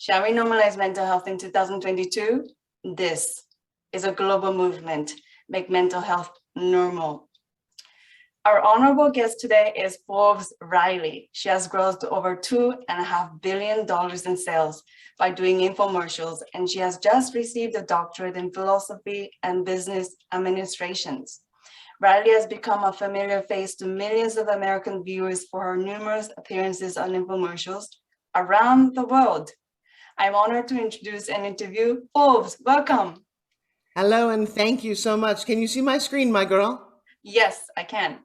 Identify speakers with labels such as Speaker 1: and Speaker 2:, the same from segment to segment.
Speaker 1: Shall we normalize mental health in 2022? This is a global movement. Make mental health normal. Our honorable guest today is Forbes Riley. She has grossed over $2.5 billion in sales by doing infomercials, and she has just received a doctorate in philosophy and business administrations. Riley has become a familiar face to millions of American viewers for her numerous appearances on infomercials around the world. I'm honored to introduce and interview Forbes. Welcome.
Speaker 2: Hello, and thank you so much. Can you see my screen, my girl?
Speaker 1: Yes, I can.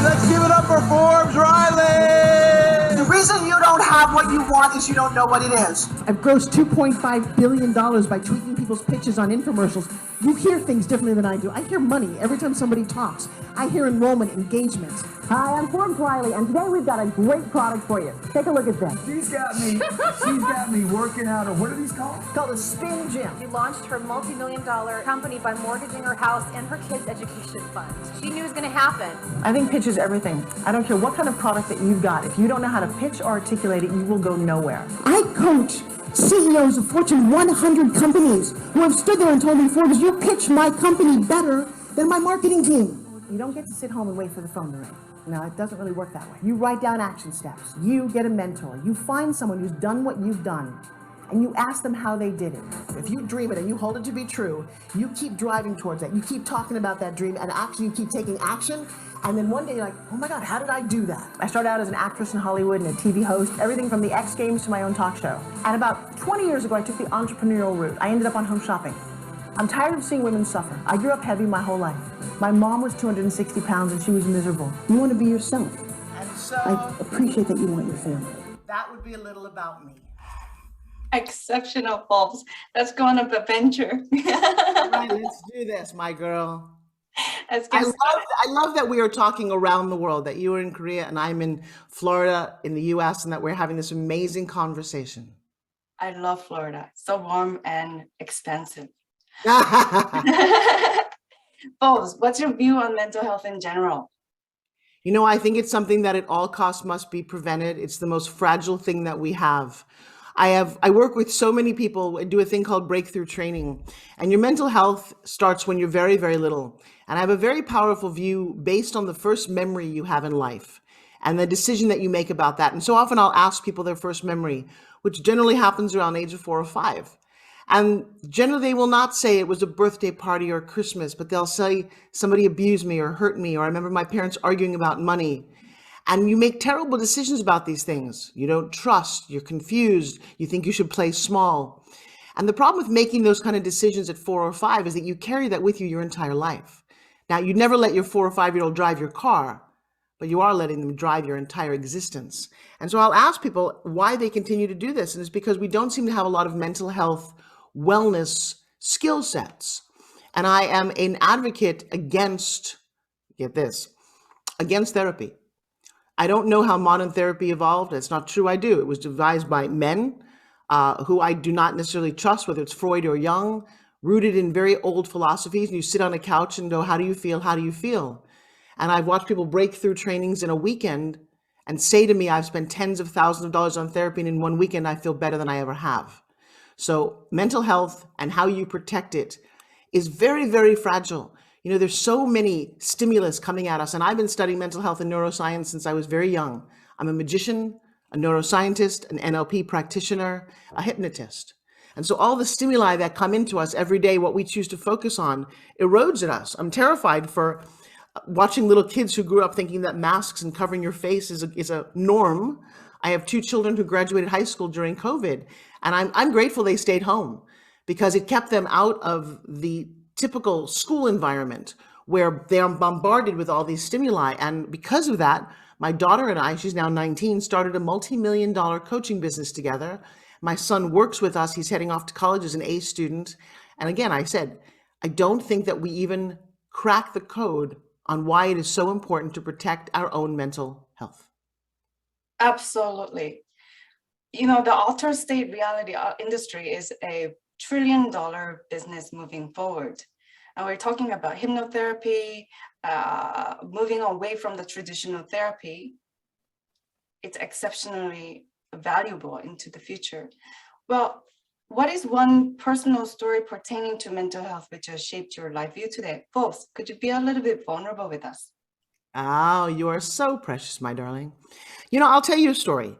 Speaker 3: Let's give it up for Forbes Riley!
Speaker 4: The reason you don't have what you want is you don't know what it is.
Speaker 5: I've grossed $2.5 billion by tweaking people's pitches on infomercials. You hear things differently than I do. I hear money every time somebody talks. I hear enrollment, engagement.
Speaker 6: Hi, I'm Forbes Riley, and today we've got a great product for you. Take a look at this.
Speaker 3: She's got me working out of, what are these called?
Speaker 5: It's called a spin gym.
Speaker 7: She launched her multi-million-dollar company by mortgaging her house and her kids' education fund. She knew it was going to happen.
Speaker 6: I think pitch is everything. I don't care what kind of product that you've got. If you don't know how to pitch or articulate it, you will go nowhere.
Speaker 5: I coach CEOs of Fortune 100 companies who have stood there and told me, Forbes, you pitch my company better than my marketing team.
Speaker 6: You don't get to sit home and wait for the phone to ring. No, it doesn't really work that way. You write down action steps. You get a mentor. You find someone who's done what you've done, and you ask them how they did it.
Speaker 5: If you dream it and you hold it to be true, you keep driving towards that. You keep talking about that dream, and actually you keep taking action. And then one day you're like, oh my God, how did I do that?
Speaker 6: I started out as an actress in Hollywood and a TV host, everything from the X Games to my own talk show. And about 20 years ago, I took the entrepreneurial route. I ended up on Home Shopping. I'm tired of seeing women suffer. I grew up heavy my whole life. My mom was 260 pounds and she was miserable.
Speaker 5: You want to be yourself.
Speaker 2: And so
Speaker 5: I appreciate that you want your family.
Speaker 2: that would be a little about me.
Speaker 1: Exceptional, Forbes. Let's go on an adventure.
Speaker 2: All right, let's do this, my girl.
Speaker 1: Let's get started.
Speaker 2: I love that we are talking around the world, that you are in Korea and I'm in Florida in the US, and that we're having this amazing conversation.
Speaker 1: I love Florida. So warm and expensive. Forbes, what's your view on mental health in general?
Speaker 2: You know, I think it's something that at all costs must be prevented. It's the most fragile thing that we have. I work with so many people. I do a thing called breakthrough training, and your mental health starts when you're very, very little. And I have a very powerful view based on the first memory you have in life and the decision that you make about that. And so often I'll ask people their first memory, which generally happens around the age of 4 or 5. And generally they will not say it was a birthday party or Christmas, but they'll say somebody abused me or hurt me, or I remember my parents arguing about money. And you make terrible decisions about these things. You don't trust, you're confused, you think you should play small. And the problem with making those kind of decisions at 4 or 5 is that you carry that with you your entire life. Now, you'd never let your 4 or 5-year-old drive your car, but you are letting them drive your entire existence. And so I'll ask people why they continue to do this. And it's because we don't seem to have a lot of mental health wellness skill sets. And I am an advocate against, get this, against therapy. I don't know how modern therapy evolved. It's not true I do. It was devised by men who I do not necessarily trust, whether it's Freud or Jung, rooted in very old philosophies. And you sit on a couch and go, how do you feel? How do you feel? And I've watched people break through trainings in a weekend and say to me, I've spent tens of thousands of dollars on therapy, and in one weekend, I feel better than I ever have. So mental health and how you protect it is very, very fragile. You know, there's so many stimulus coming at us, and I've been studying mental health and neuroscience since I was very young. I'm a magician, a neuroscientist, an NLP practitioner, a hypnotist. And so all the stimuli that come into us every day, what we choose to focus on, erodes at us. I'm terrified for watching little kids who grew up thinking that masks and covering your face is a norm. I have 2 children who graduated high school during COVID, and I'm grateful they stayed home because it kept them out of the typical school environment where they are bombarded with all these stimuli. And because of that, my daughter and I, she's now 19, started a multi-million-dollar coaching business together. My son works with us. He's heading off to college as an A student. And again, I said, I don't think that we even crack the code on why it is so important to protect our own mental health.
Speaker 1: Absolutely. You know, the altered state reality industry is a $1 trillion business moving forward. and we're talking about hypnotherapy, moving away from the traditional therapy, it's exceptionally valuable into the future. Well, what is one personal story pertaining to mental health which has shaped your life view today? Forbes, could you be a little bit vulnerable with us?
Speaker 2: Oh, you are so precious, my darling. You know, I'll tell you a story.